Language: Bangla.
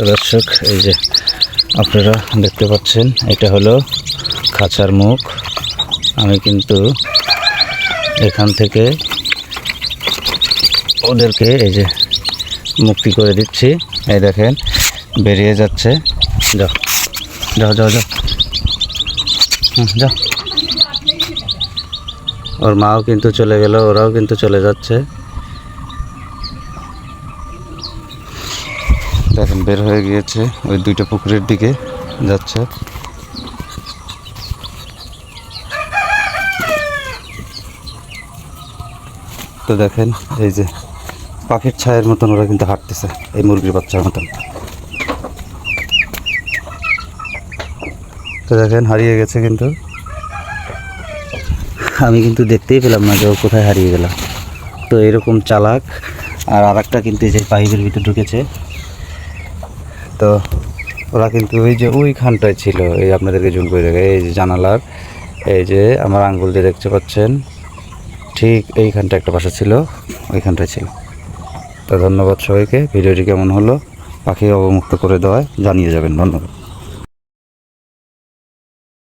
দর্শক, এই যে আপনারা দেখতে পাচ্ছেন, এটা হলো খাঁচার মুখ। আমি কিন্তু এখান থেকে ওদেরকে এই যে মুক্তি করে দিচ্ছি। এই দেখেন বেরিয়ে যাচ্ছে। যাও যাও যাও যাও, যাও। ওর মাও কিন্তু চলে গেল, ওরাও কিন্তু চলে যাচ্ছে। দেখেন বের হয়ে গিয়েছে, ওই দুইটা পুকুরের দিকে যাচ্ছে। তো দেখেন এই যে পাখির ছায়ের মতন ওরা কিন্তু হাঁটতেছে, এই মুরগির বাচ্চার মতন। তো দেখেন হারিয়ে গেছে, কিন্তু আমি কিন্তু দেখতেই পেলাম না যে ও কোথায় হারিয়ে গেল। তো এরকম চালাক। আর আরেকটা কিন্তু এই যে পাইপের ভিতরে ঢুকেছে। তো ওরা কিন্তু ওই যে ওইখানটায় ছিল, এই আপনাদেরকে জুম করে দেখে, এই যে জানালার এই যে আমার আঙ্গুল দিয়ে দেখতে পাচ্ছেন, ঠিক এইখানটা একটা বাসা ছিল, ওইখানটায় ছিল। তো ধন্যবাদ সবাইকে। ভিডিওটি কেমন হলো পাখি অবমুক্ত করে দেওয়ায় জানিয়ে যাবেন। ধন্যবাদ।